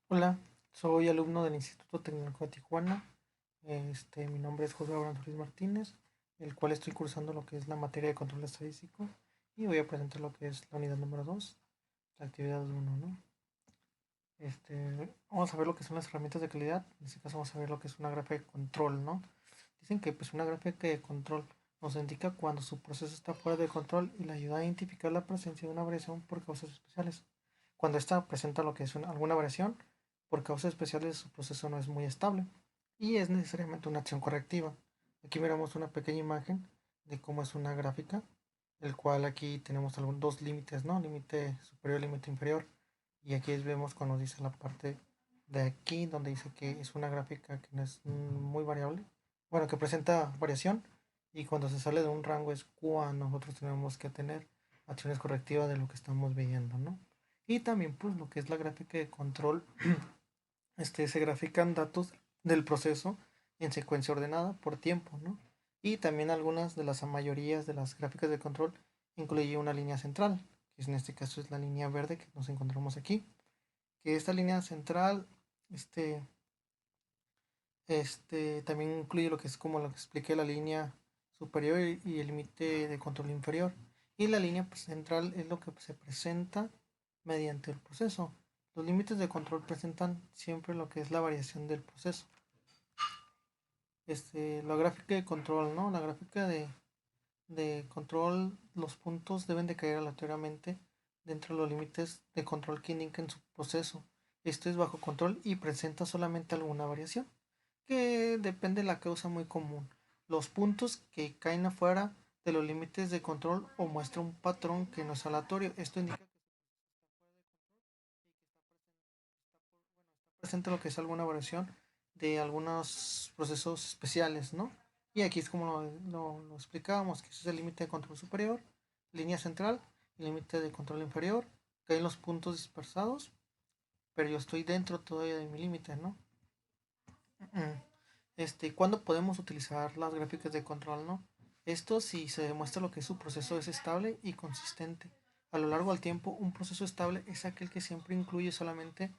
Hola, soy alumno del Instituto Tecnológico de Tijuana. Mi nombre es José Abraham Ruiz Martínez, el cual estoy cursando lo que es la materia de control estadístico y voy a presentar lo que es la unidad número 2, la actividad uno, ¿no? Vamos a ver lo que son las herramientas de calidad. En este caso vamos a ver lo que es una gráfica de control, ¿no? Dicen que pues una gráfica de control nos indica cuando su proceso está fuera de control y le ayuda a identificar la presencia de una variación por causas especiales. Cuando ésta presenta lo que es alguna variación, por causas especiales su proceso no es muy estable y es necesariamente una acción correctiva. Aquí miramos una pequeña imagen de cómo es una gráfica, el cual aquí tenemos dos límites, ¿no? Límite superior y límite inferior. Y aquí vemos cuando dice la parte de aquí, donde dice que es una gráfica que no es muy variable, bueno, que presenta variación, y cuando se sale de un rango es cuando nosotros tenemos que tener acciones correctivas de lo que estamos viendo, ¿no? Y también pues lo que es la gráfica de control, se grafican datos del proceso en secuencia ordenada por tiempo, ¿no? Y también algunas de las mayorías de las gráficas de control incluye una línea central, que en este caso es la línea verde que nos encontramos aquí, que esta línea central, este, también incluye lo que es como lo que expliqué, la línea superior y el límite de control inferior. Y la línea central es lo que se presenta mediante el proceso. Los límites de control presentan siempre lo que es la variación del proceso. La gráfica de control, ¿no? La gráfica de control, los puntos deben de caer aleatoriamente dentro de los límites de control que indiquen su proceso. Esto es bajo control y presenta solamente alguna variación, que depende de la causa muy común. Los puntos que caen afuera de los límites de control o muestra un patrón que no es aleatorio. Esto indica que está presente lo que es alguna variación de algunos procesos especiales, ¿no? Y aquí es como lo explicábamos, que ese es el límite de control superior, línea central, límite de control inferior, caen los puntos dispersados, pero yo estoy dentro todavía de mi límite, ¿no? ¿Cuándo podemos utilizar las gráficas de control, no? Esto si se demuestra lo que su proceso es estable y consistente. A lo largo del tiempo, un proceso estable es aquel que siempre incluye solamente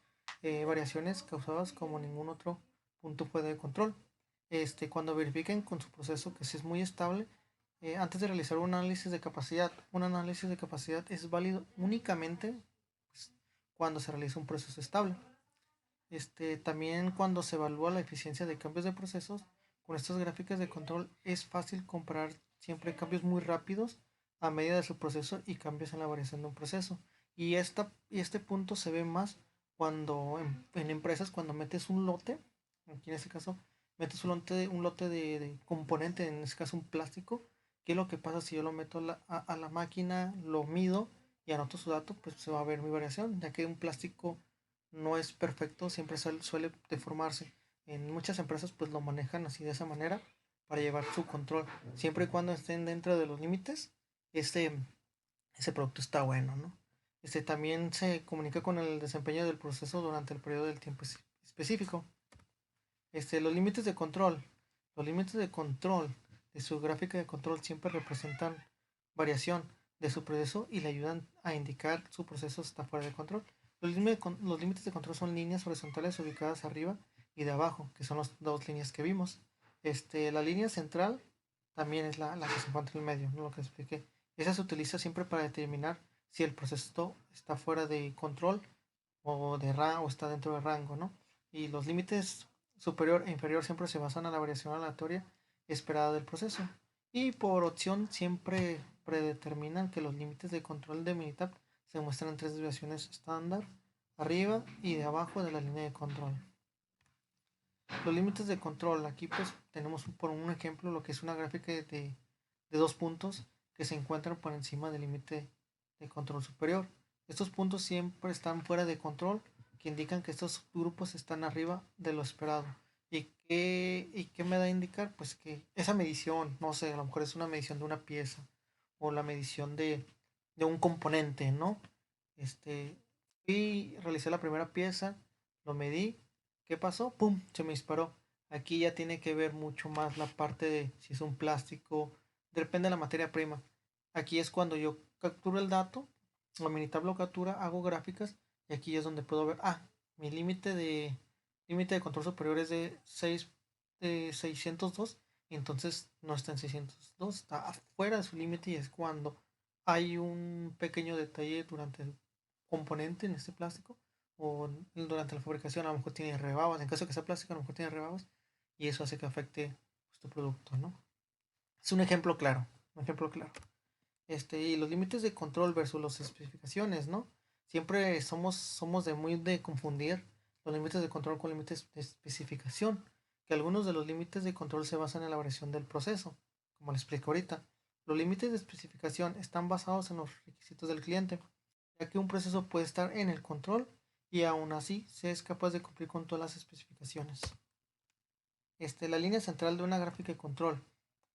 variaciones causadas como ningún otro punto puede de control. Cuando verifiquen con su proceso que si es muy estable, antes de realizar un análisis de capacidad es válido únicamente pues, cuando se realiza un proceso estable. También cuando se evalúa la eficiencia de cambios de procesos, con estas gráficas de control es fácil comparar siempre cambios muy rápidos a medida de su proceso y cambios en la variación de un proceso. Y este punto se ve más cuando en empresas, cuando metes un lote, aquí en este caso, metes un lote de componente, en este caso un plástico. ¿Qué es lo que pasa si yo lo meto a la máquina, lo mido y anoto su dato? Pues se va a ver mi variación, ya que un plástico no es perfecto, siempre suele deformarse. En muchas empresas pues lo manejan así de esa manera para llevar su control. Siempre y cuando estén dentro de los límites, este, ese producto está bueno, ¿no? También se comunica con el desempeño del proceso durante el periodo del tiempo específico. Los límites de control. Los límites de control de su gráfica de control siempre representan variación de su proceso y le ayudan a indicar su proceso está fuera de control. Los límites de control son líneas horizontales ubicadas arriba y de abajo, que son las dos líneas que vimos. La línea central también es la que se encuentra en el medio, ¿no? Lo que expliqué. Esa se utiliza siempre para determinar si el proceso está fuera de control o está dentro del rango, ¿no? Y los límites superior e inferior siempre se basan en la variación aleatoria esperada del proceso. Y por opción siempre predeterminan que los límites de control de Minitab se muestran en tres desviaciones estándar, arriba y de abajo de la línea de control. Los límites de control, aquí pues tenemos por un ejemplo lo que es una gráfica de dos puntos que se encuentran por encima del límite de control superior. Estos puntos siempre están fuera de control, que indican que estos grupos están arriba de lo esperado. ¿Y qué me da a indicar? Pues que esa medición, no sé, a lo mejor es una medición de una pieza o la medición de un componente, ¿no? Y realicé la primera pieza, lo medí. ¿Qué pasó? ¡Pum! Se me disparó. Aquí ya tiene que ver mucho más la parte de si es un plástico, depende de la materia prima. Aquí es cuando yo capturo el dato, la mini tabla captura, hago gráficas y aquí es donde puedo ver, mi límite de control superior es de 602, y entonces no está en 602, está afuera de su límite, y es cuando hay un pequeño detalle durante el componente en este plástico o durante la fabricación. A lo mejor tiene rebabas, en caso de que sea plástico a lo mejor tiene rebabas, y eso hace que afecte pues, tu producto, ¿no? Es un ejemplo claro, un ejemplo claro. Y los límites de control versus las especificaciones, ¿no? Siempre somos de confundir los límites de control con límites de especificación, que algunos de los límites de control se basan en la variación del proceso, como les explico ahorita. Los límites de especificación están basados en los requisitos del cliente, ya que un proceso puede estar en el control y aún así se es capaz de cumplir con todas las especificaciones. La línea central de una gráfica de control,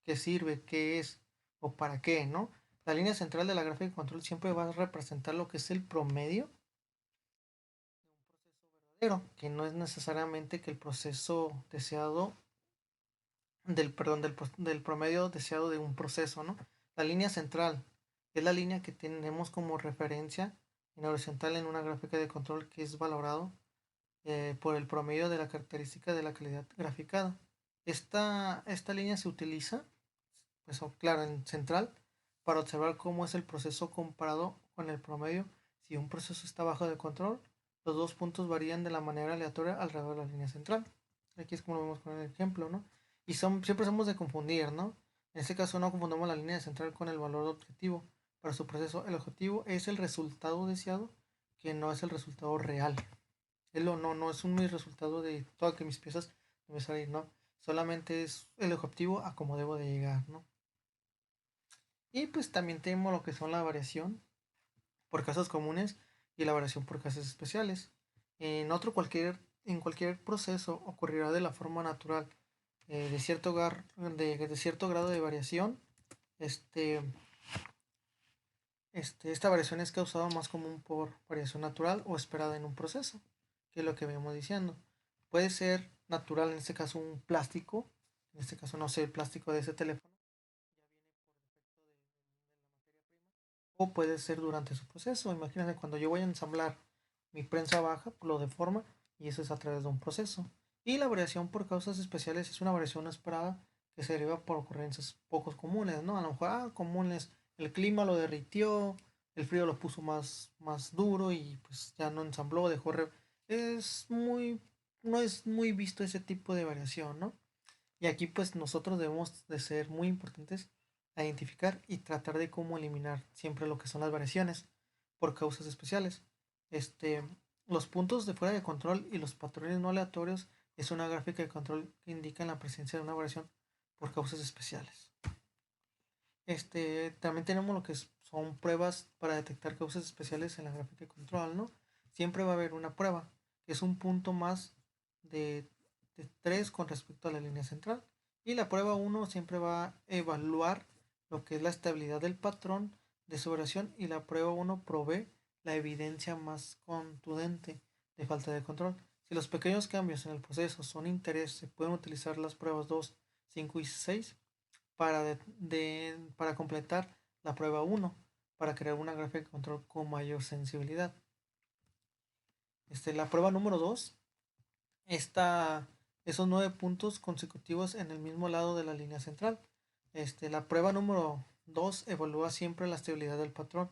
qué sirve, qué es o para qué, ¿no? La línea central de la gráfica de control siempre va a representar lo que es el promedio de un proceso verdadero, que no es necesariamente que el proceso deseado del promedio deseado de un proceso, ¿no? La línea central es la línea que tenemos como referencia en horizontal en una gráfica de control, que es valorado por el promedio de la característica de la calidad graficada. Esta línea se utiliza, pues claro, en central, para observar cómo es el proceso comparado con el promedio. Si un proceso está bajo de control, los dos puntos varían de la manera aleatoria alrededor de la línea central. Aquí es como lo vemos con el ejemplo, ¿no? Y siempre somos de confundir, ¿no? En este caso no confundamos la línea central con el valor objetivo. Para su proceso, el objetivo es el resultado deseado, que no es el resultado real. No es un mi resultado de todas que mis piezas me salir, no. Solamente es el objetivo a cómo debo de llegar, ¿no? Y pues también tenemos lo que son la variación por casos comunes y la variación por casos especiales. En cualquier proceso ocurrirá de la forma natural, de cierto grado de variación. Este, esta variación es causada más común por variación natural o esperada en un proceso, que es lo que venimos diciendo. Puede ser natural, en este caso un plástico, en este caso no sé, el plástico de ese teléfono, o puede ser durante su proceso. Imagínense cuando yo voy a ensamblar mi prensa baja, lo deforma, y eso es a través de un proceso. Y la variación por causas especiales es una variación esperada que se deriva por ocurrencias pocos comunes, ¿no? A lo mejor, comunes, el clima lo derritió, el frío lo puso más duro y pues ya no ensambló, es muy, no es muy visto ese tipo de variación, ¿no? Y aquí pues nosotros debemos de ser muy importantes a identificar y tratar de cómo eliminar siempre lo que son las variaciones por causas especiales. Este, los puntos de fuera de control y los patrones no aleatorios es una gráfica de control que indica la presencia de una variación por causas especiales. También tenemos lo que son pruebas para detectar causas especiales en la gráfica de control, ¿no? Siempre va a haber una prueba, que es un punto más de, de 3 con respecto a la línea central. Y la prueba uno siempre va a evaluar lo que es la estabilidad del patrón de su variación, y la prueba uno provee la evidencia más contundente de falta de control. Si los pequeños cambios en el proceso son interés, se pueden utilizar las pruebas 2, 5 y 6 para completar la prueba uno, para crear una gráfica de control con mayor sensibilidad. La prueba número 2, esos 9 puntos consecutivos en el mismo lado de la línea central. La prueba número 2 evalúa siempre la estabilidad del patrón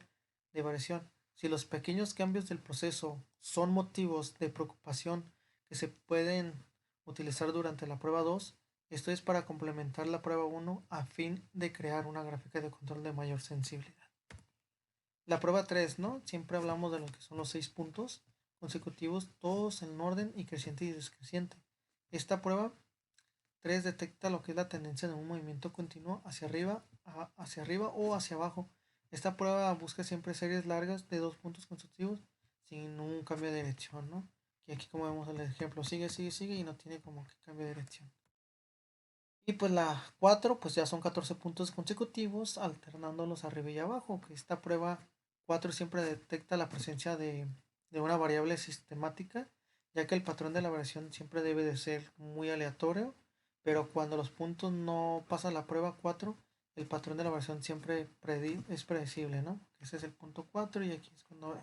de variación. Si los pequeños cambios del proceso son motivos de preocupación que se pueden utilizar durante la prueba 2, esto es para complementar la prueba 1 a fin de crear una gráfica de control de mayor sensibilidad. La prueba 3, ¿no? Siempre hablamos de lo que son los 6 puntos consecutivos, todos en orden y creciente y descreciente. Esta prueba 3 detecta lo que es la tendencia de un movimiento continuo hacia arriba o hacia abajo. Esta prueba busca siempre series largas de 2 puntos consecutivos sin un cambio de dirección, ¿no? Y aquí como vemos el ejemplo, sigue y no tiene como que cambio de dirección. Y pues la 4 pues ya son 14 puntos consecutivos alternándolos arriba y abajo. Que esta prueba 4 siempre detecta la presencia de una variable sistemática, ya que el patrón de la variación siempre debe de ser muy aleatorio, pero cuando los puntos no pasan la prueba 4, el patrón de la variación siempre es predecible, ¿no? Ese es el punto 4 y aquí es cuando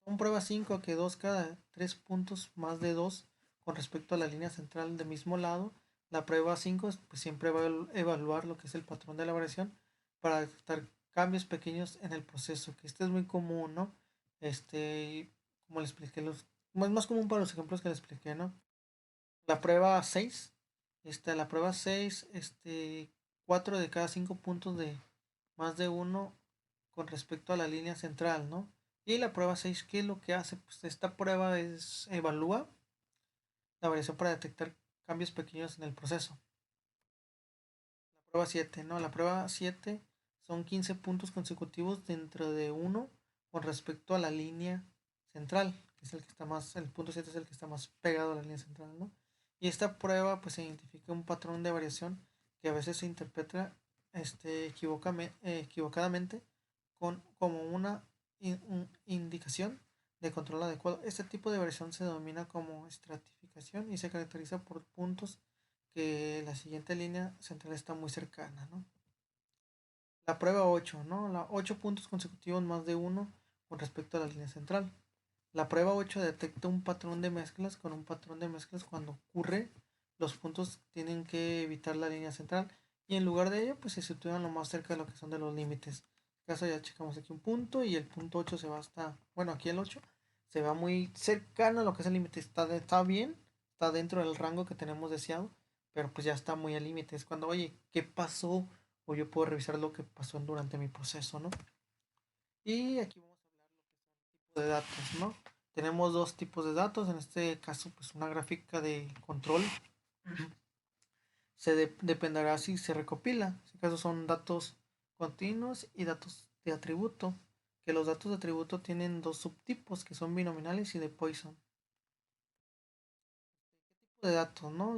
vemos Son prueba 5 que 2 cada 3 puntos más de 2 con respecto a la línea central del mismo lado. La prueba 5 pues, siempre va a evaluar lo que es el patrón de la variación para detectar cambios pequeños en el proceso, que este es muy común, ¿no? Como le expliqué, es más común para los ejemplos que le expliqué, ¿no? La prueba 6, la prueba 6, 4 de cada 5 puntos de más de uno con respecto a la línea central, ¿no? Y la prueba 6, ¿qué es lo que hace? Pues esta prueba evalúa la variación para detectar cambios pequeños en el proceso. La prueba 7, ¿no? La prueba 7 son 15 puntos consecutivos dentro de uno con respecto a la línea central, que es el que está más, el punto 7 es el que está más pegado a la línea central, ¿no? Y esta prueba pues se identifica un patrón de variación que a veces se interpreta equivocadamente como una indicación de control adecuado. Este tipo de variación se denomina como estratificación y se caracteriza por puntos que la siguiente línea central está muy cercana, ¿no? La prueba 8, ¿no? 8 puntos consecutivos más de uno con respecto a la línea central. La prueba 8 detecta un patrón de mezclas con un patrón de mezclas cuando ocurre, los puntos tienen que evitar la línea central y en lugar de ello pues se sitúan lo más cerca de lo que son de los límites. En este caso ya checamos aquí un punto y el punto 8 se va hasta, bueno aquí el 8 se va muy cercano a lo que es el límite, está bien, está dentro del rango que tenemos deseado, pero pues ya está muy al límite, es cuando oye, ¿qué pasó? O yo puedo revisar lo que pasó durante mi proceso, ¿no? Y aquí vamos a hablar de datos, ¿no? Tenemos dos tipos de datos, en este caso pues una gráfica de control dependerá si se recopila, en este caso son datos continuos y datos de atributo, que los datos de atributo tienen dos subtipos que son binominales y de Poisson. ¿Qué tipo de datos, no?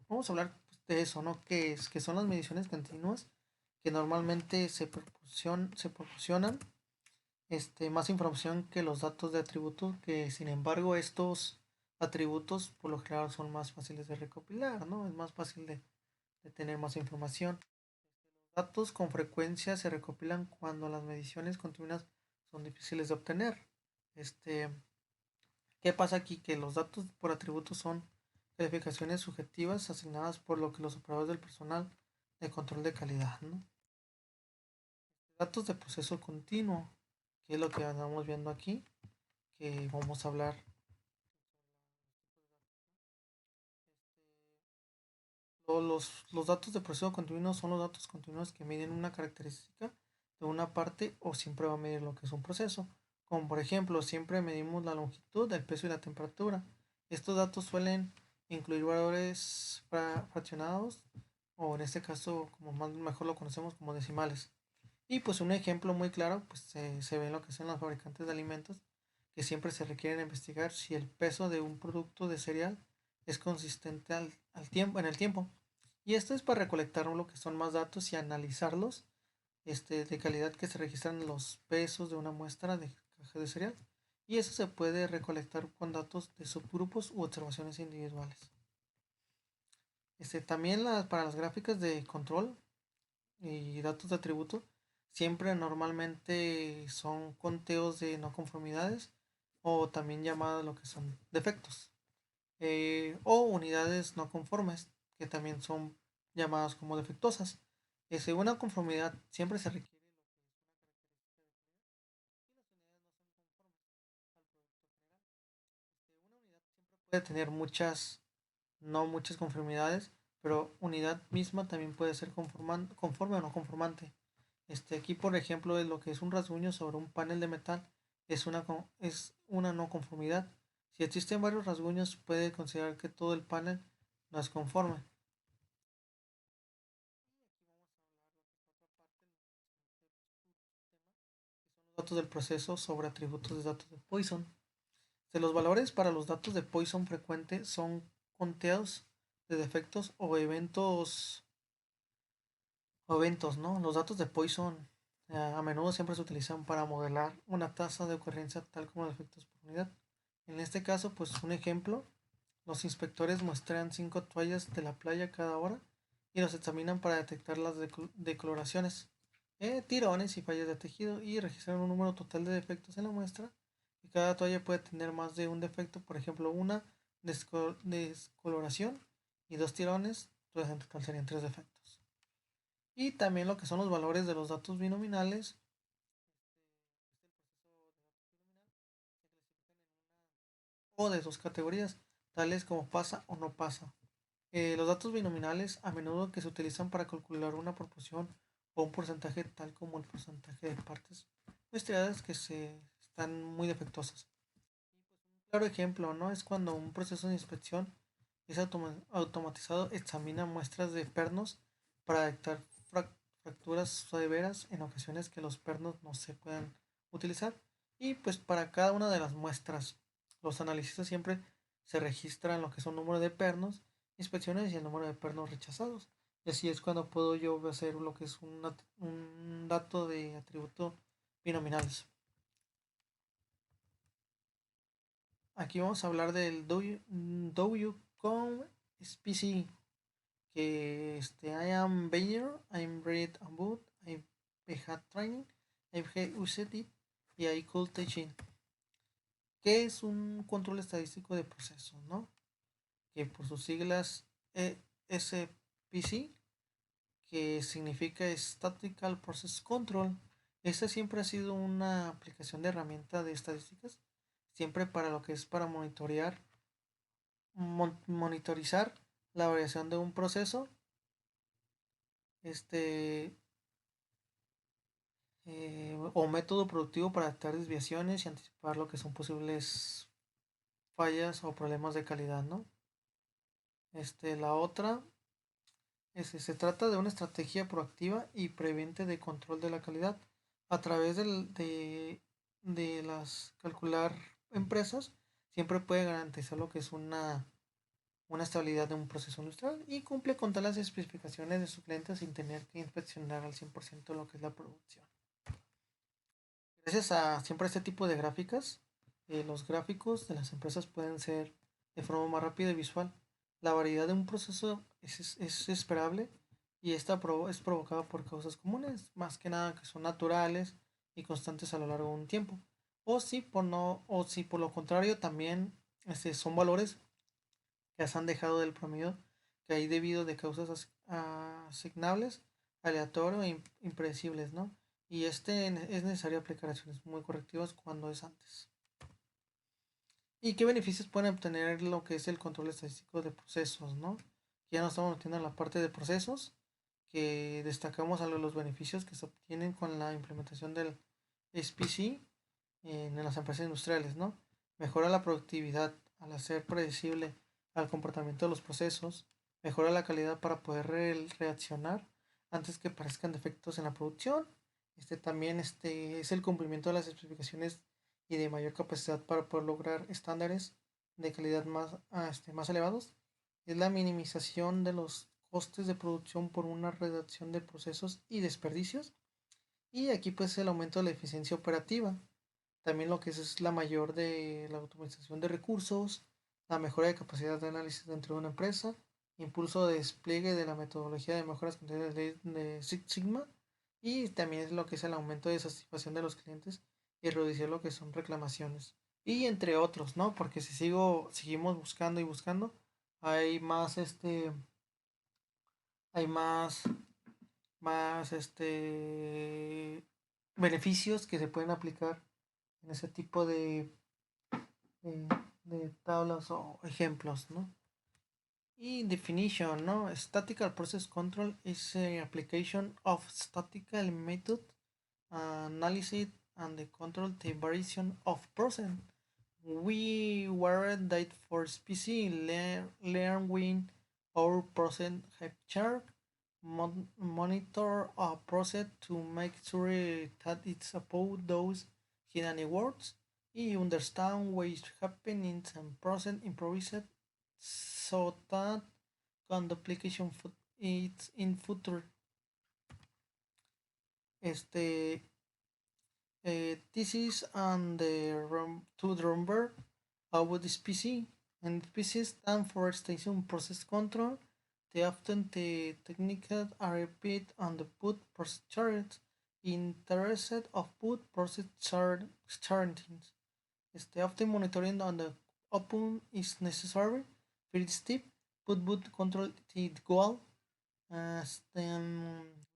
Vamos a hablar pues, de eso, ¿no? ¿Qué es? Que son las mediciones continuas que normalmente se proporcionan más información que los datos de atributos, que sin embargo estos atributos por lo general son más fáciles de recopilar, ¿no? Es más fácil de tener más información. Los datos con frecuencia se recopilan cuando las mediciones continuas son difíciles de obtener. Este, ¿Qué pasa aquí? Que los datos por atributos son calificaciones subjetivas asignadas por lo que los operadores del personal de control de calidad, ¿no? Datos de proceso continuo, que es lo que andamos viendo aquí, que vamos a hablar. Los datos de proceso continuo son los datos continuos que miden una característica de una parte o siempre va a medir lo que es un proceso. Como por ejemplo, siempre medimos la longitud, el peso y la temperatura. Estos datos suelen incluir valores fraccionados o en este caso, como más mejor lo conocemos como decimales. Y pues un ejemplo muy claro, pues se ve en lo que son los fabricantes de alimentos, que siempre se requieren investigar si el peso de un producto de cereal es consistente al tiempo, en el tiempo. Y esto es para recolectar lo que son más datos y analizarlos de calidad que se registran en los pesos de una muestra de caja de cereal. Y eso se puede recolectar con datos de subgrupos u observaciones individuales. También para las gráficas de control y datos de atributo, siempre normalmente son conteos de no conformidades o también llamadas lo que son defectos o unidades no conformes que también son llamadas como defectuosas. Según la conformidad siempre se requiere una unidad siempre puede tener no muchas conformidades, pero unidad misma también puede ser conforme o no conformante. Aquí, por ejemplo, es lo que es un rasguño sobre un panel de metal es una no conformidad. Si existen varios rasguños, puede considerar que todo el panel no es conforme. Los datos del proceso sobre atributos de datos de Poisson. Los valores para los datos de Poisson frecuente son conteos de defectos o eventos, ¿no? Los datos de Poisson a menudo siempre se utilizan para modelar una tasa de ocurrencia tal como defectos por unidad. En este caso, pues un ejemplo, los inspectores muestran 5 toallas de la playa cada hora y los examinan para detectar las decoloraciones, tirones y fallas de tejido y registran un número total de defectos en la muestra y cada toalla puede tener más de un defecto, por ejemplo, una descoloración y dos tirones, entonces en total serían tres defectos. Y también lo que son los valores de los datos binominales. O de dos categorías, tales como pasa o no pasa. Los datos binominales a menudo que se utilizan para calcular una proporción o un porcentaje tal como el porcentaje de partes muestreadas que se están muy defectuosas. Un claro ejemplo, ¿no? Es cuando un proceso de inspección es automatizado, examina muestras de pernos para detectar fracturas severas en ocasiones que los pernos no se puedan utilizar. Y pues para cada una de las muestras, los analistas siempre se registran lo que son número de pernos, inspecciones y el número de pernos rechazados. Y así es cuando puedo yo hacer lo que es un dato de atributo binominales. Aquí vamos a hablar del do you come species que I am Bayer, I'm read a book, I had training, I've used it y I could teach it. ¿Qué es un control estadístico de procesos, no? Que por sus siglas SPC, que significa Statistical Process Control. Esta siempre ha sido una aplicación de herramienta de estadísticas, siempre para lo que es para monitorizar la variación de un proceso, este, o método productivo para detectar desviaciones y anticipar lo que son posibles fallas o problemas de calidad, ¿no? La otra se trata de una estrategia proactiva y previente de control de la calidad a través de las calcular empresas siempre puede garantizar lo que es una estabilidad de un proceso industrial y cumple con todas las especificaciones de sus clientes sin tener que inspeccionar al 100% lo que es la producción. Gracias a siempre este tipo de gráficas, los gráficos de las empresas pueden ser de forma más rápida y visual. La variedad de un proceso es esperable y esta es provocada por causas comunes, más que nada que son naturales y constantes a lo largo de un tiempo. O si por lo contrario también son valores que se han dejado del promedio que hay debido de causas asignables, aleatorios e impredecibles, ¿no? Y es necesario aplicar acciones muy correctivas cuando es antes. ¿Y qué beneficios pueden obtener lo que es el control estadístico de procesos, ¿no? Ya nos estamos metiendo en la parte de procesos, que destacamos algo de los beneficios que se obtienen con la implementación del SPC en las empresas industriales, ¿no? Mejora la productividad al hacer predecible al comportamiento de los procesos, mejora la calidad para poder reaccionar antes que parezcan defectos en la producción. También es el cumplimiento de las especificaciones y de mayor capacidad para poder lograr estándares de calidad más elevados. Es la minimización de los costes de producción por una reducción de procesos y desperdicios. Y aquí pues el aumento de la eficiencia operativa. También lo que es la mayor de la automatización de recursos, la mejora de capacidad de análisis dentro de una empresa, impulso de despliegue de la metodología de mejoras continuas de Six Sigma y también es lo que es el aumento de satisfacción de los clientes y reducir lo que son reclamaciones. Y entre otros, ¿no? Porque si seguimos buscando y buscando, hay más hay más beneficios que se pueden aplicar en ese tipo de, de tablas o ejemplos, ¿no? Y definition, ¿no? Statistical Process Control is a application of statistical method analysis and the control the variation of process. We were that for species learn when our process have chart monitor a process to make sure that it's about those hidden words y understand what is happening and process improvised so that can duplication it's in future. Este this is on the to remember about the species and species stand for station process control. They often the techniques are repeated on the put process chart interested of put process chartings. Often monitoring on the open is necessary. First step, put boot control the goal.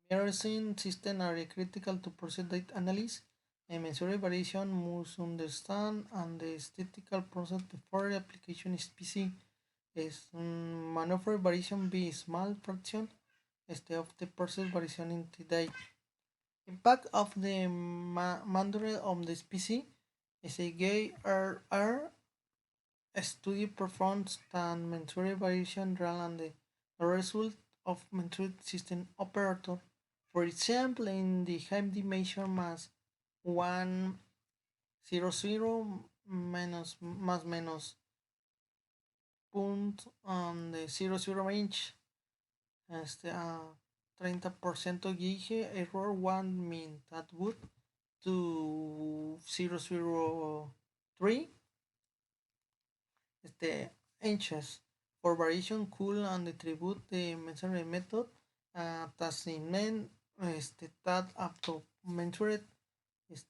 Mirroring system are critical to process data analysis. A measure variation must understand and the statistical process before the application is PC. Maneuver variation be small fraction of the process variation in the data. Impact of the mandatory on the PC is a gay R study performed and measure variation real and the result of measured system operator. For example, in the HMD measure mass 100 menos más menos point on the 00 range 30% gige error 1 mean that would to 003 inches for variation cool and attribute the measurement method tasinen that up to measured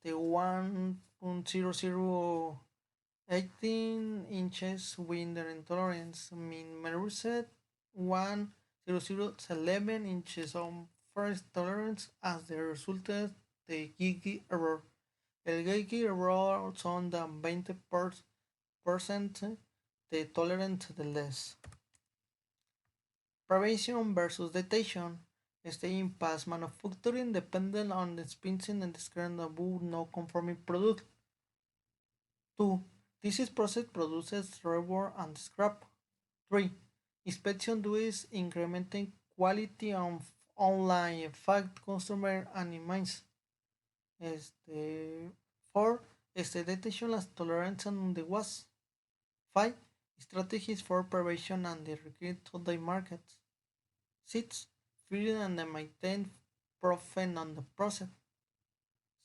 1.0018 with the intolerance mean measured 1.0011 on first tolerance as the result of the Gigi error. El Gigi error son de 20% de tolerance de less. Prevention versus detection. Impasse manufacturing dependent on the dispensing and discarding of non-conforming product. 2. This process produces reward and scrap. 3. Inspection does incrementing quality of online fact customer animals. 4. Detection las tolerance on the was. 5. Strategies for prevention and the recruit to the markets. 6. Feeding and maintain profit on the process.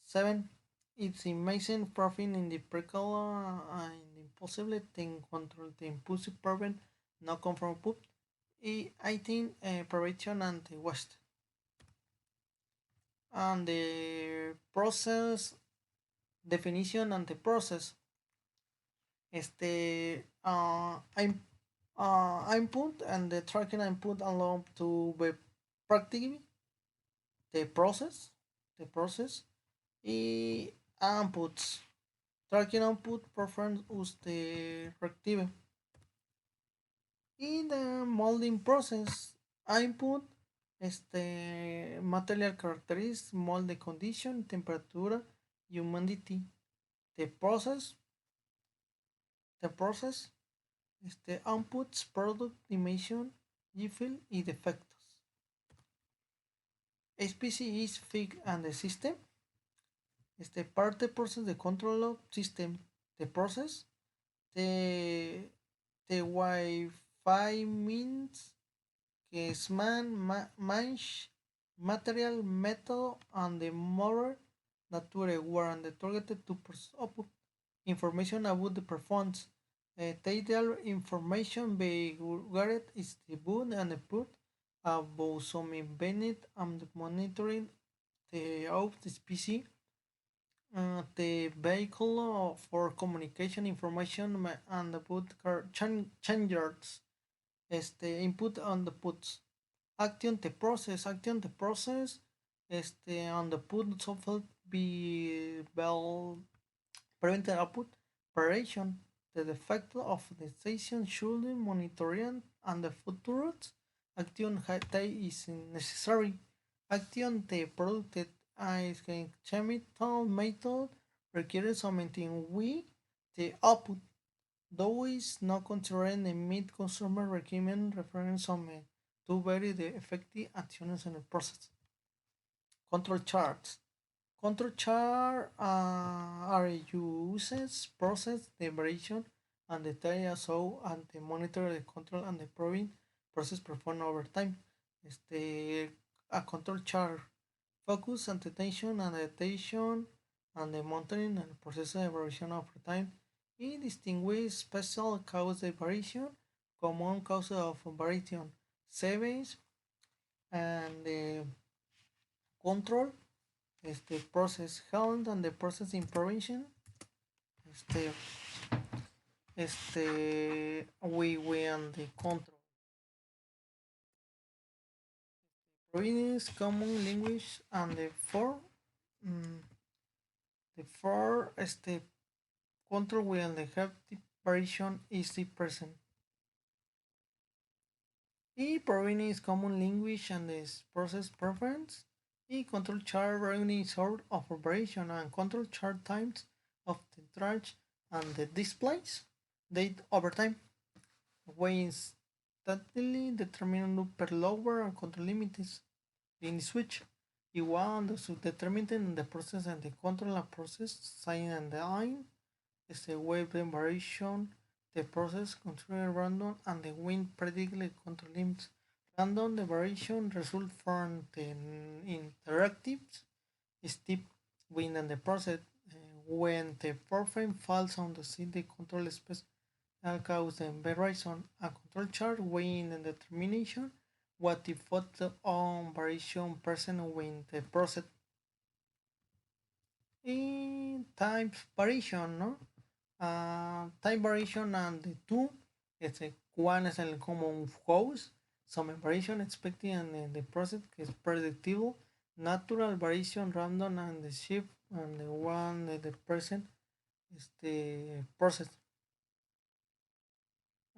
7. It's amazing profit in the precal and impossible to control the impulsive prevent no conform put. 18. Prevention and the waste. And the process definition and the process. Input and the tracking input allow to be practically the process y outputs. Tracking output performs use the reactive. In the molding process, input material characteristics, mold condition, temperatura, humidity. The process outputs, product, dimension, yield y defectos. SPC is fig and the system. Parte process de control of system. The process. The Wi-Fi means que es manch material method and the more nature were and the targeted to output information about the performance. Detailed information be guarded is the boot and the put about some embedded and the monitoring the of the PC. The vehicle for communication information and the boot changers input on the puts. Action the process on the put software be well prevented output operation. The defect of the station should be monitored and the future action is necessary. Action the product is chemical method requires something we the output. Though is not considering the meet consumer requirement reference on to vary the effective actions in the process. Control charts. Control chart are uses process the variation and the data so and the monitor the control and the probing process performed over time. A control chart focus and attention and attention and the monitoring and process variation over time. It distinguishes special cause of variation, common cause of variation, savings, and the control process health and the process information este, we and the control. Providence, common language, and mm, the four, control we and the have the variation is the present. Y providence, common language, and the process preference. Y control chart revenue sort of operation and control chart times of the tranche and the displays date over time. Way instantly determined per lower and control limits in the switch. Igual the determining the process and the control and process sign and the line is the wave variation, the process control random and the wind predictable control limits. Random the variation result from the interactive step wind and the process when the frame falls on the city control space cause the variation a control chart weighing and determination what the photo on variation present when the process in time variation, ¿no? Time variation and the two, one is el common cause, some variation expected and the process is predictable, natural variation random and the shift and the one the present process.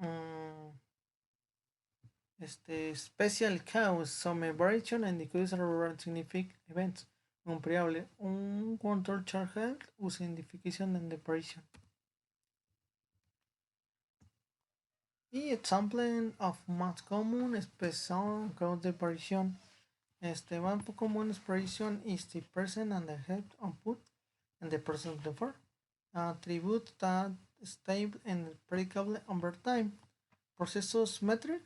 Um, special cause, some variation and the cause are significant events. Un variable, un control chart health usa identification and operation. Y example of más common expression cause the operation. Más common expression is the person and the head output and the person before. Attribute that stable and predictable over time. Processos metric,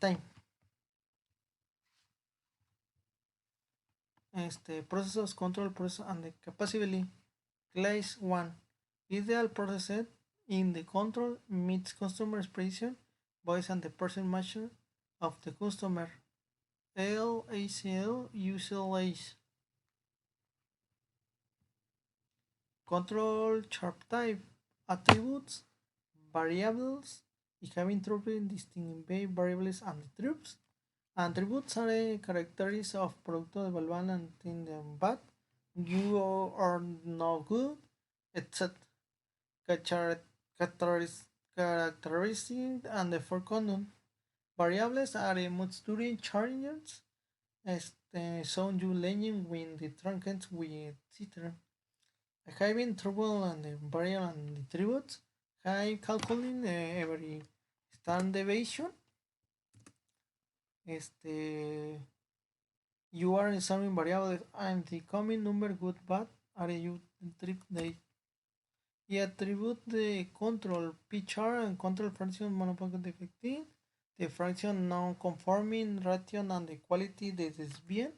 time. Processos control process and the capacity. Class 1. Ideal process in the control meets customer expression, voice and the person measure of the customer. LACL UCLH. Control chart type attributes, variables, y having trouble distinguishing variables and attributes. Attributes are characteristics of producto evaluable and in them bad, you are no good, etc. Characteristics and the for conduct. Variables are moods during challenges. Sound you learning when the trunkets with etc. Having trouble and the variable and the attributes. High calculating every stand deviation. You are examining variables and the coming number good bad are you trip day. Y attribute the control pchar and control fraction monopocket effective. The fraction non-conforming ration and the quality de desvían.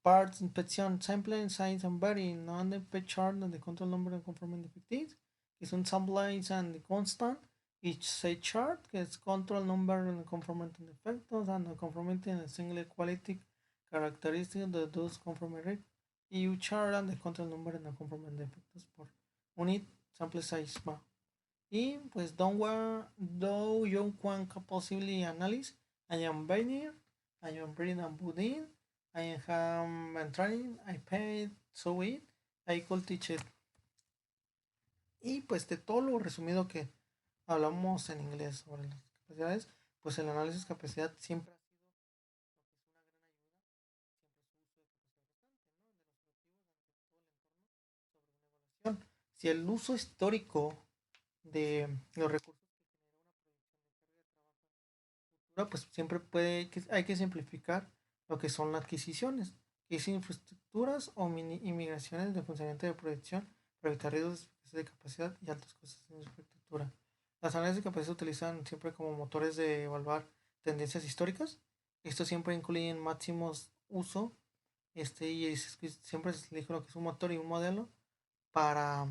Parts inspection sampling size and varying non the pchar and the control number and conforming effective. Que son samplings and the constant. Each say chart gets control number and conformity effects and the conformity and single quality characteristic de those conformity. Y chart and the control number and the conformity effects por unit sample size va. Y pues though you can possibly analyze, I am binary, I am breeding and building, I am training, I paid, so it, I could teach it. Y pues de todo lo resumido que hablamos en inglés sobre las capacidades, pues el análisis de capacidad siempre ha sido lo que es una gran ayuda, siempre se usa de capacidad bastante, ¿no? De los objetivos ante todo el entorno sobre una evaluación. Si el uso histórico de los recursos pues siempre hay que simplificar lo que son las adquisiciones, que es infraestructuras o inmigraciones de funcionamiento de proyección para evitar riesgos de capacidad y altos costos en infraestructura. Las análisis de capacidad se utilizan siempre como motores de evaluar tendencias históricas. Esto siempre incluyen máximos uso y siempre se elige lo que es un motor y un modelo para,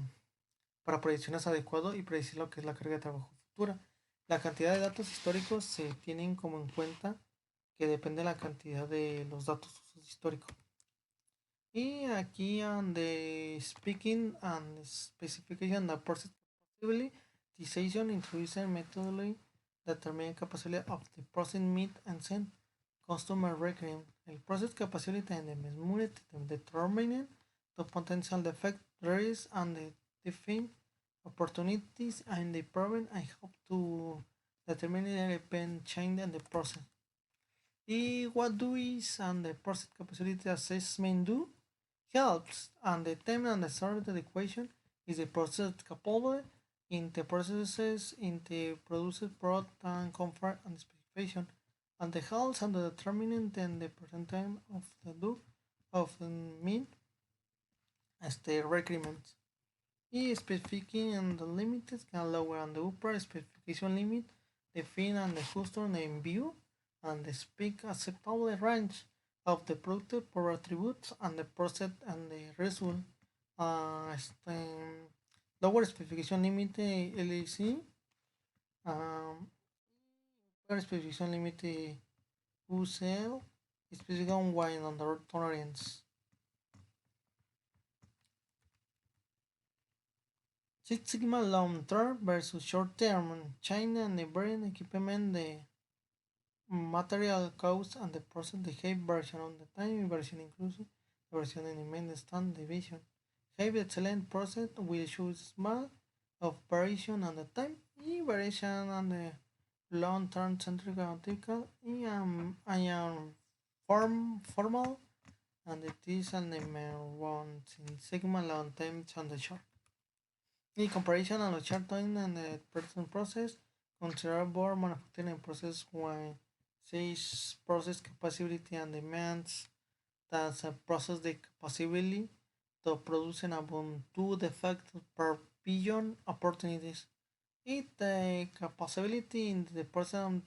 para proyecciones adecuado y predecir lo que es la carga de trabajo futura. La cantidad de datos históricos se tienen como en cuenta que depende de la cantidad de los datos históricos. Y aquí on the speaking and specification the process possibilization introduce a methodology determine capacity of the process meet and send customer requirement. El process capacity and the measure determining the potential defect risks and the define opportunities and the problem I hope to determine the pen change in the process. Y what do is and the process capacity assessment do? Helps and the time and the solve the equation is the process capable in the processes in the produces product and comfort and specification and the helps and the determinant and the percent time of the do of the mean as the requirements. Y specification and the limits can lower and the upper specification limit define and the custom in view and the speak acceptable range of the product per attributes and the process and the result. Lower specification limit LC, lower specification limit UCL, specification wide under tolerance. Six Sigma long term versus short term. China and the brain equipment, the material cost and the process the height version on the time version inclusive the version in the main stand division. Have excellent process will choose small of variation on the time y variation on the long term centric article I am formal and it is and the one in sigma long time on the short. In comparison on the short time and the person process, considerable manufacturing process when says process capacity and demands that a process the capacity to produce about 2 defects per billion opportunities. It the capacity in the person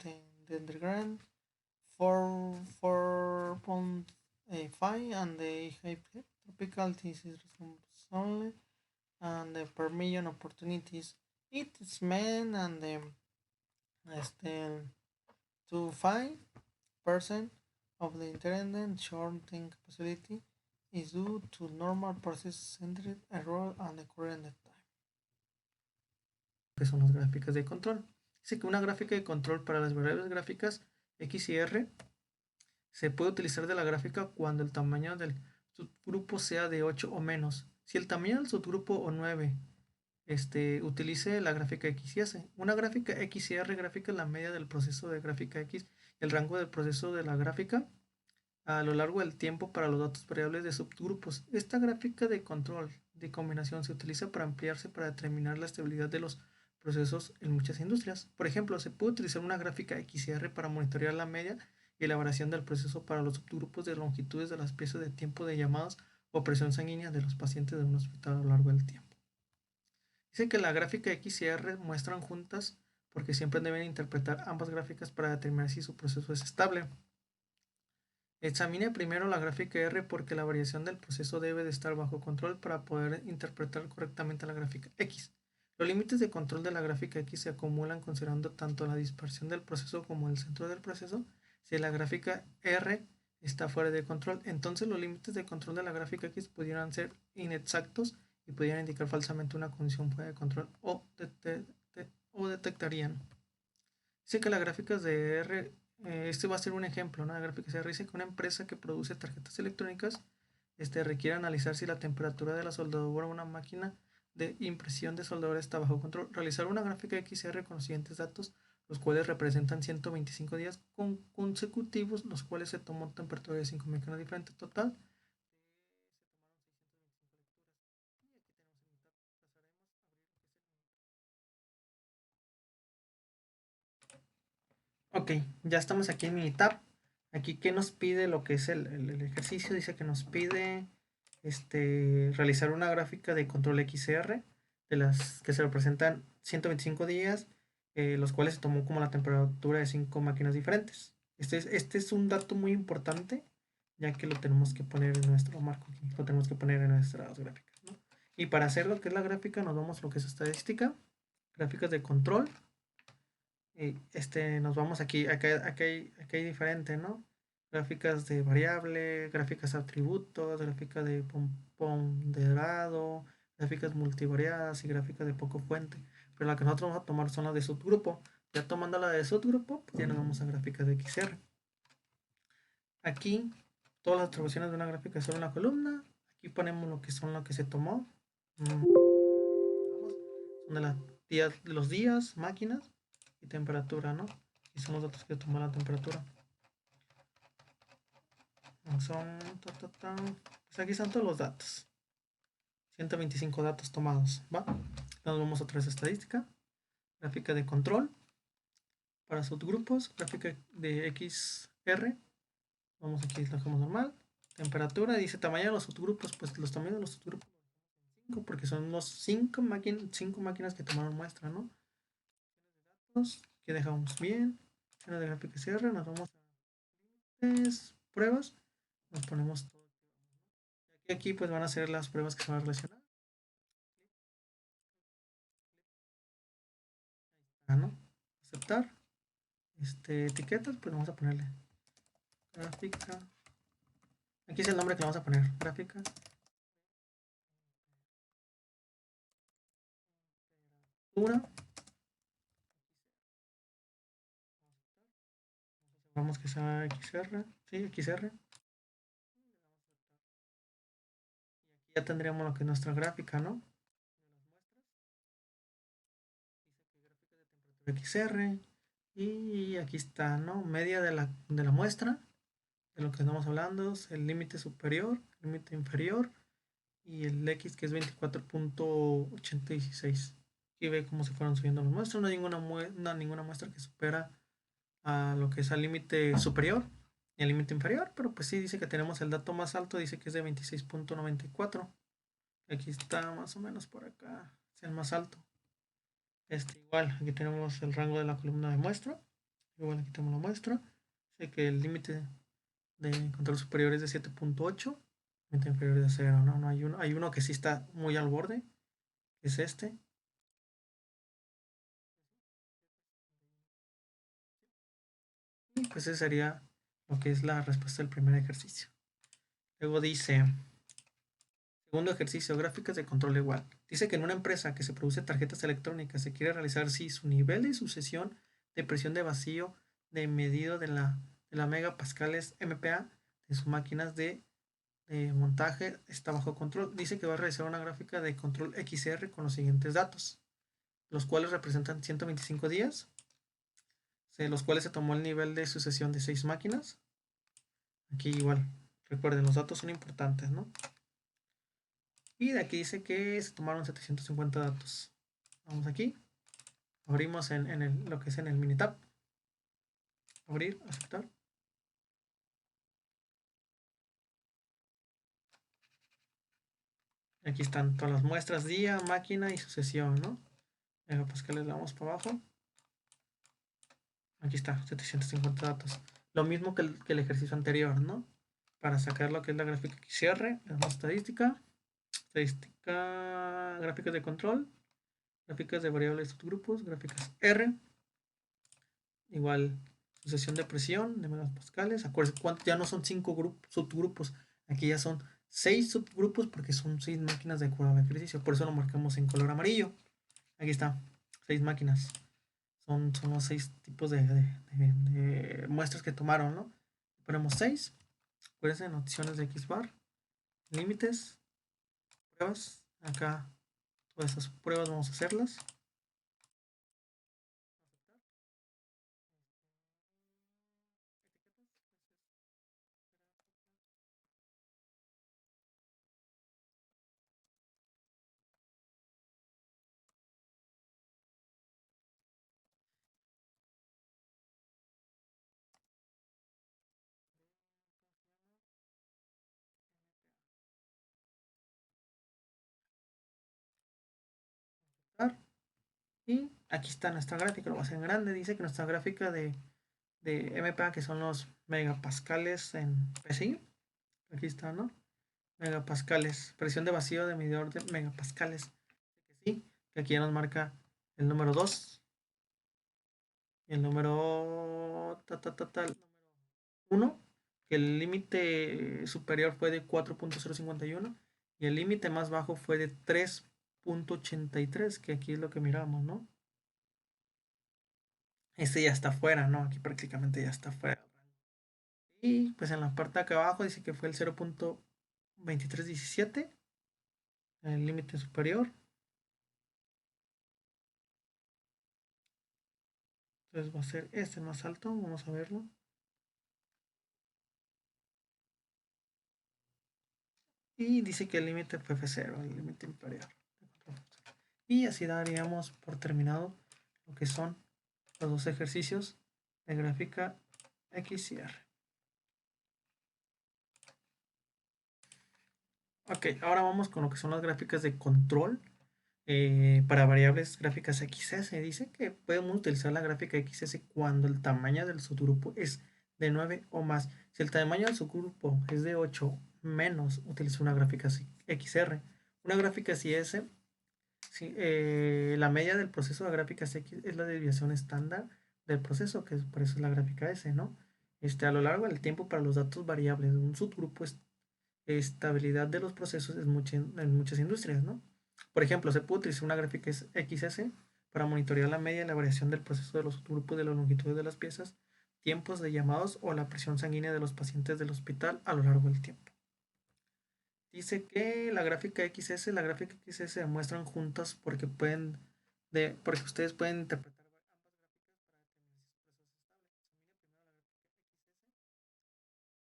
the underground 4.5 and the tropical is responsible and the per million opportunities. It is meant and the to 5% of the internet shorting capacity is due to normal process centered error and the current time. ¿Qué son las gráficas de control? Dice que una gráfica de control para las variables gráficas X y R se puede utilizar de la gráfica cuando el tamaño del subgrupo sea de 8 o menos. Si el tamaño del subgrupo o 9 utilice la gráfica X y S. Una gráfica X y R gráfica es la media del proceso de gráfica X y el rango del proceso de la gráfica a lo largo del tiempo para los datos variables de subgrupos. Esta gráfica de control de combinación se utiliza para ampliarse para determinar la estabilidad de los procesos en muchas industrias. Por ejemplo, se puede utilizar una gráfica X y R para monitorear la media y la variación del proceso para los subgrupos de longitudes de las piezas de tiempo de llamadas o presión sanguínea de los pacientes de un hospital a lo largo del tiempo. Dice que la gráfica X y R muestran juntas porque siempre deben interpretar ambas gráficas para determinar si su proceso es estable. Examine primero la gráfica R porque la variación del proceso debe de estar bajo control para poder interpretar correctamente la gráfica X. Los límites de control de la gráfica X se acumulan considerando tanto la dispersión del proceso como el centro del proceso. Si la gráfica R está fuera de control, entonces los límites de control de la gráfica X pudieran ser inexactos y pudieran indicar falsamente una condición fuera de control o detectarían. Dice que las gráficas de R, este va a ser un ejemplo, ¿no? La gráfica de R dice que una empresa que produce tarjetas electrónicas requiere analizar si la temperatura de la soldadura o una máquina de impresión de soldadura está bajo control. Realizar una gráfica XR con los siguientes datos, los cuales representan 125 días consecutivos, los cuales se tomó temperatura de 5 máquinas diferentes total. Ok, ya estamos aquí en Minitab. Aquí, ¿qué nos pide lo que es el ejercicio? Dice que nos pide realizar una gráfica de control XR de las que se representan 125 días, los cuales se tomó como la temperatura de 5 máquinas diferentes. Este es un dato muy importante, ya que lo tenemos que poner en nuestro marco, lo tenemos que poner en nuestras gráficas, ¿no? Y para hacer lo que es la gráfica, nos vamos a lo que es estadística, gráficas de control. Nos vamos aquí hay diferente, ¿no? gráficas de variable, gráficas de atributos, gráficas de ponderado, gráficas multivariadas y gráficas de poco fuente. Pero la que nosotros vamos a tomar son las de subgrupo. Ya tomando la de subgrupo, pues ya nos vamos a gráficas de XR. Aquí, todas las atribuciones de una gráfica son una columna. Aquí ponemos lo que son lo que se tomó. Son de los días, máquinas y temperatura, ¿no? Y son los datos que tomó la temperatura. Son, pues aquí están todos los datos. 125 datos tomados, ¿va? Nos vamos otra vez a estadística. Gráfica de control para subgrupos. Gráfica de XR. Vamos aquí, lo dejamos normal. Temperatura, dice tamaño de los subgrupos. Pues los tamaños de los subgrupos, porque son los 5 máquinas que tomaron muestra, ¿no? Datos, que dejamos bien. De gráfica XR, nos vamos a pruebas. Nos ponemos todo. Y aquí pues van a ser las pruebas que se van a relacionar. ¿No? Aceptar. Etiquetas, pues vamos a ponerle gráfica. Aquí es el nombre que le vamos a poner. Gráfica. Vamos que sea XR. Sí, XR. Y aquí ya tendríamos lo que es nuestra gráfica, ¿no? XR. Y aquí está, ¿no? Media de la muestra. De lo que estamos hablando. El límite superior, el límite inferior. Y el X que es 24.86. Aquí ve cómo se fueron subiendo las muestras. No hay ninguna muestra que supera a lo que es al límite superior y al límite inferior, pero pues sí dice que tenemos el dato más alto, dice que es de 26.94. Aquí está más o menos por acá, es el más alto. Igual, aquí tenemos el rango de la columna de muestra. Igual aquí tenemos la muestra. Dice que el límite de control superior es de 7.8, límite inferior es de 0, ¿no? Hay uno que sí está muy al borde, que es este. Y pues ese sería lo que es la respuesta del primer ejercicio. Luego dice, segundo ejercicio, gráficas de control igual. Dice que en una empresa que se produce tarjetas electrónicas se quiere realizar si su nivel de sucesión de presión de vacío de medido de la megapascales MPa de sus máquinas de montaje está bajo control. Dice que va a realizar una gráfica de control XR con los siguientes datos, los cuales representan 125 días, los cuales se tomó el nivel de sucesión de 6 máquinas. Aquí igual, recuerden, los datos son importantes, ¿no? Y de aquí dice que se tomaron 750 datos. Vamos aquí. Abrimos lo que es en el Minitab. Abrir, aceptar. Aquí están todas las muestras, día, máquina y sucesión, ¿no? Megapascales, le damos para abajo. Aquí está, 750 datos. Lo mismo que el ejercicio anterior, ¿no? Para sacar lo que es la gráfica XR, le damos estadística. Estadística, gráficas de control, gráficas de variables subgrupos, gráficas R. Igual, sucesión de presión de megapascales. Acuérdense, ya no son 5 subgrupos, aquí ya son 6 subgrupos porque son 6 máquinas de acuerdo al ejercicio. Por eso lo marcamos en color amarillo. Aquí está, 6 máquinas. Son los 6 tipos de muestras que tomaron, ¿no? Ponemos 6. Acuérdense en opciones de Xbar, límites, pruebas. Acá todas esas pruebas vamos a hacerlas. Y aquí está nuestra gráfica, lo voy a hacer en grande. Dice que nuestra gráfica de MPa, que son los megapascales en PSI. Aquí está, ¿no? Megapascales. Presión de vacío de medidor de megapascales. Sí, que aquí ya nos marca el número 2. Y el número 1. que el límite superior fue de 4.051 y el límite más bajo fue de 3.83, que aquí es lo que miramos, ¿no? Este ya está fuera, ¿no? Aquí prácticamente ya está fuera. Y pues en la parte de acá abajo dice que fue el 0.2317, el límite superior. Entonces va a ser este más alto, vamos a verlo. Y dice que el límite fue F0, el límite inferior. Y así daríamos por terminado lo que son los dos ejercicios de gráfica X y R. Ok, ahora vamos con lo que son las gráficas de control para variables gráficas XS. Dice que podemos utilizar la gráfica XS cuando el tamaño del subgrupo es de 9 o más. Si el tamaño del subgrupo es de 8 menos, utiliza una gráfica XR. Una gráfica XS, sí, la media del proceso de gráficas X es la desviación estándar del proceso, que es, por eso es la gráfica S, ¿no? A lo largo del tiempo para los datos variables de un subgrupo estabilidad de los procesos en muchas industrias, ¿no? Por ejemplo, se puede utilizar una gráfica XS para monitorear la media y la variación del proceso de los subgrupos de la longitud de las piezas, tiempos de llamados o la presión sanguínea de los pacientes del hospital a lo largo del tiempo. Dice que la gráfica XS y la gráfica XS se muestran juntas porque ustedes pueden interpretar ambas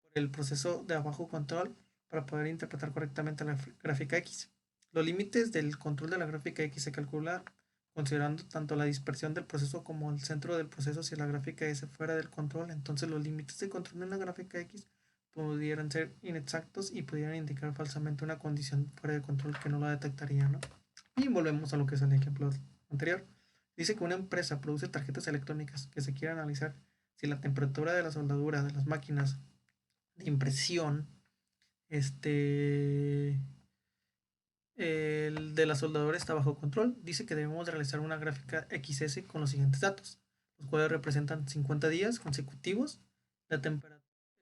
por el proceso de abajo control para poder interpretar correctamente la gráfica X. Los límites del control de la gráfica X se calculan considerando tanto la dispersión del proceso como el centro del proceso si la gráfica S fuera del control. Entonces los límites de control de la gráfica X pudieran ser inexactos y pudieran indicar falsamente una condición fuera de control que no la detectaría, ¿no? Y volvemos a lo que es el ejemplo anterior. Dice que una empresa produce tarjetas electrónicas que se quiere analizar si la temperatura de la soldadura de las máquinas de impresión, el de la soldadura está bajo control. Dice que debemos de realizar una gráfica XS con los siguientes datos, los cuales representan 50 días consecutivos.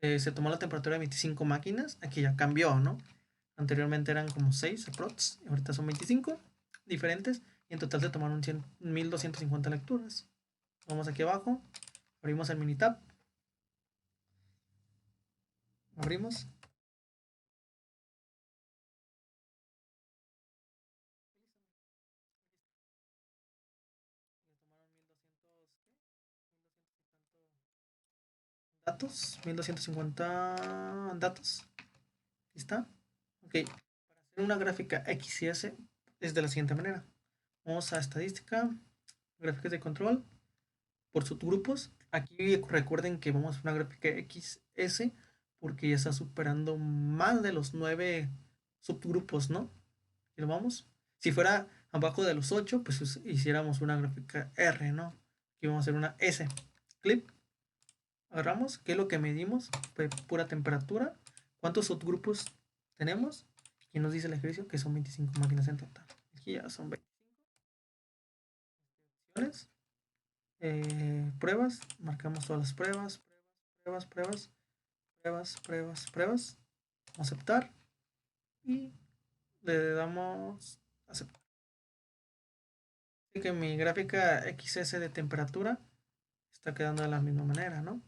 Se tomó la temperatura de 25 máquinas, aquí ya cambió, ¿no? Anteriormente eran como 6 aprox, ahorita son 25 diferentes, y en total se tomaron 1250 lecturas. Vamos aquí abajo, abrimos el Minitab, abrimos. Datos, 1250 datos. ¿Está? Ok. Para hacer una gráfica X y S es de la siguiente manera. Vamos a estadística, gráficas de control por subgrupos. Aquí recuerden que vamos a una gráfica XS porque ya está superando más de los 9 subgrupos, ¿no? Y lo vamos. Si fuera abajo de los 8, pues hiciéramos una gráfica R, ¿no? Aquí vamos a hacer una S. Clip. Agarramos, ¿qué es lo que medimos? Fue pura temperatura. ¿Cuántos subgrupos tenemos? Y nos dice el ejercicio que son 25 máquinas en total. Aquí ya son 20 pruebas. Marcamos todas las pruebas, pruebas, pruebas, pruebas, pruebas, pruebas. Aceptar y le damos aceptar. Así que mi gráfica XS de temperatura está quedando de la misma manera, ¿no?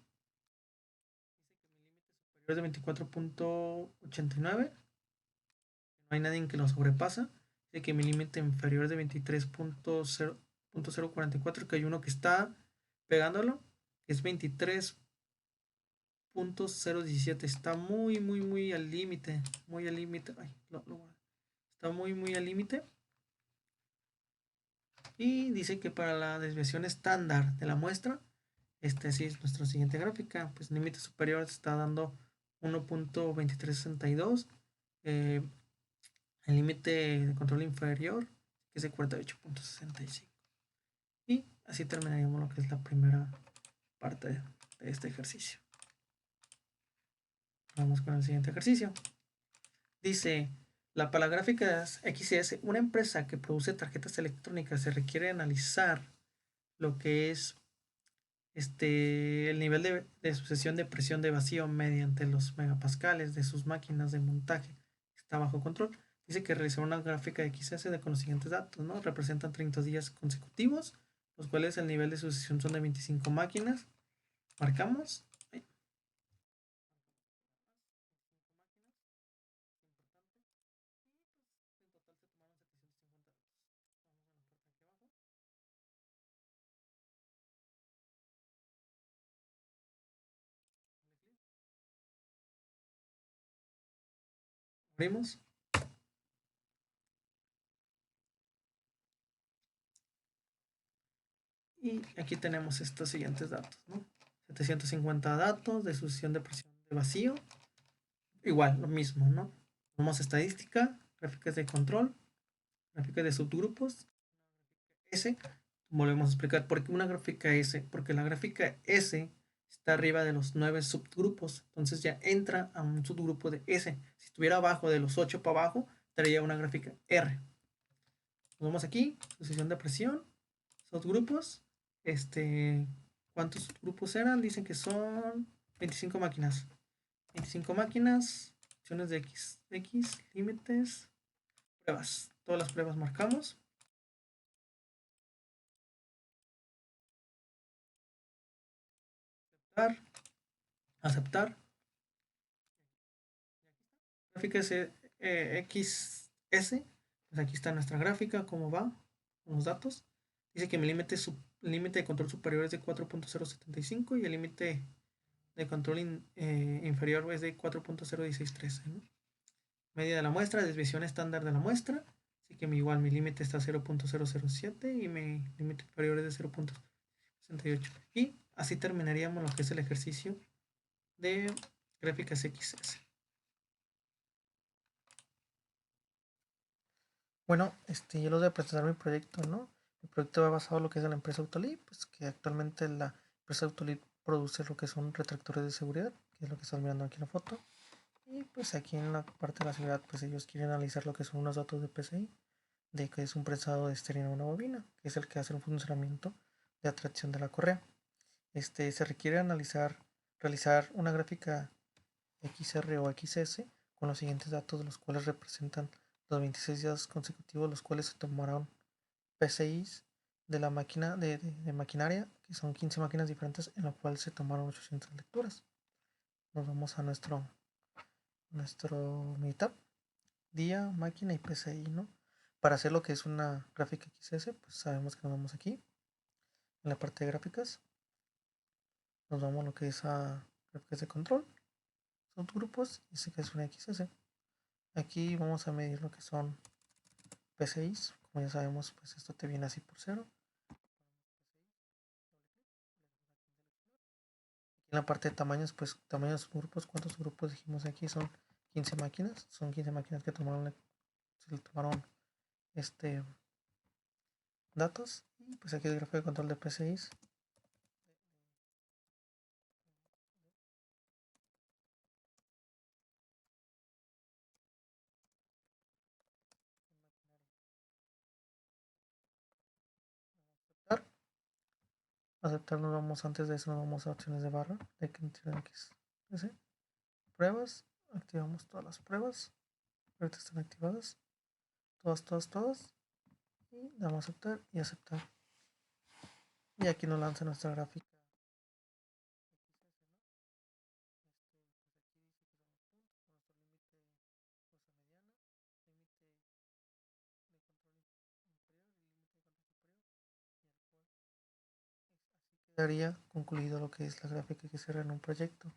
Dice que mi límite superior es de 24.89. No hay nadie que lo sobrepasa. Dice que mi límite inferior es de 23.044, que hay uno que está pegándolo, que es 23.017. Está muy, muy, muy al límite. Muy al límite. Está muy, muy al límite. Y dice que para la desviación estándar de la muestra, sí es nuestra siguiente gráfica. Pues el límite superior está dando 1.2362. El límite de control inferior que es de 48.65. Y así terminaríamos lo que es la primera parte de este ejercicio. Vamos con el siguiente ejercicio. Dice, para gráficas XS, una empresa que produce tarjetas electrónicas se requiere analizar lo que es el nivel de sucesión de presión de vacío mediante los megapascales de sus máquinas de montaje está bajo control. Dice que realizó una gráfica XS con los siguientes datos, ¿no? Representan 30 días consecutivos, los cuales el nivel de sucesión son de 25 máquinas. Marcamos. Abrimos. Y aquí tenemos estos siguientes datos, ¿no? 750 datos de sucesión de presión de vacío. Igual, lo mismo, ¿no? Vamos a estadística, gráficas de control, gráficas de subgrupos. S, volvemos a explicar por qué una gráfica S, porque la gráfica S está arriba de los 9 subgrupos, entonces ya entra a un subgrupo de S. Si estuviera abajo de los 8 para abajo, estaría una gráfica R. Nos vamos aquí, sucesión de presión, subgrupos, ¿cuántos grupos eran? Dicen que son 25 máquinas. 25 máquinas, opciones de X, límites, pruebas. Todas las pruebas marcamos. Aceptar. Gráfica XS, pues aquí está nuestra gráfica, cómo va, con los datos. Dice que mi límite de control superior es de 4.075 y el límite de control inferior es de 4.01613, ¿no? Media de la muestra, desviación estándar de la muestra. Así que igual mi límite está 0.007 y mi límite inferior es de 0.68. Y así terminaríamos lo que es el ejercicio de gráficas XS. Bueno, yo les voy a presentar mi proyecto, ¿no? Mi proyecto va basado en lo que es la empresa Autolib, pues que actualmente la empresa Autolib produce lo que son retractores de seguridad, que es lo que estás mirando aquí en la foto. Y pues aquí en la parte de la seguridad, pues ellos quieren analizar lo que son unos datos de PCI, de que es un prensado de esterina a una bobina, que es el que hace el funcionamiento de atracción de la correa. Se requiere realizar una gráfica XR o XS con los siguientes datos, de los cuales representan los 26 días consecutivos, los cuales se tomaron PCIs de la máquina de maquinaria, que son 15 máquinas diferentes, en la cual se tomaron 800 lecturas. Nos vamos a nuestro meetup, día, máquina y PCI, ¿no? Para hacer lo que es una gráfica XS, pues sabemos que nos vamos aquí, en la parte de gráficas, nos vamos a lo que es a gráficas de control, subgrupos, y sé que es una XS. Aquí vamos a medir lo que son PCIs, como ya sabemos, pues esto te viene así por cero. En la parte de tamaños, pues tamaños grupos, ¿cuántos grupos dijimos aquí? Son 15 máquinas, son 15 máquinas que se le tomaron datos. Y pues aquí el gráfico de control de PCIs. Aceptar nos vamos, antes de eso nos vamos a opciones de barra, de que X, pruebas, activamos todas las pruebas, ahorita están activadas, todas, y damos a aceptar y aceptar. Y aquí nos lanza nuestra gráfica. Quedaría concluido lo que es la gráfica que se en un proyecto.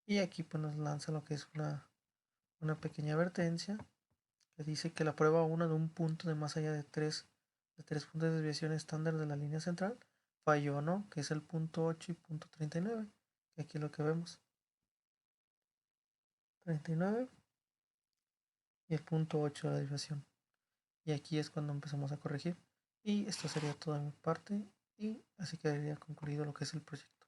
Y aquí pues nos lanza lo que es una pequeña advertencia que dice que la prueba 1 de un punto de más allá de tres puntos de desviación estándar de la línea central falló, ¿no? Que es el punto 8 y punto 39, que aquí es lo que vemos. 39 y el punto 8 de la desviación. Y aquí es cuando empezamos a corregir. Y esto sería toda mi parte y así quedaría concluido lo que es el proyecto.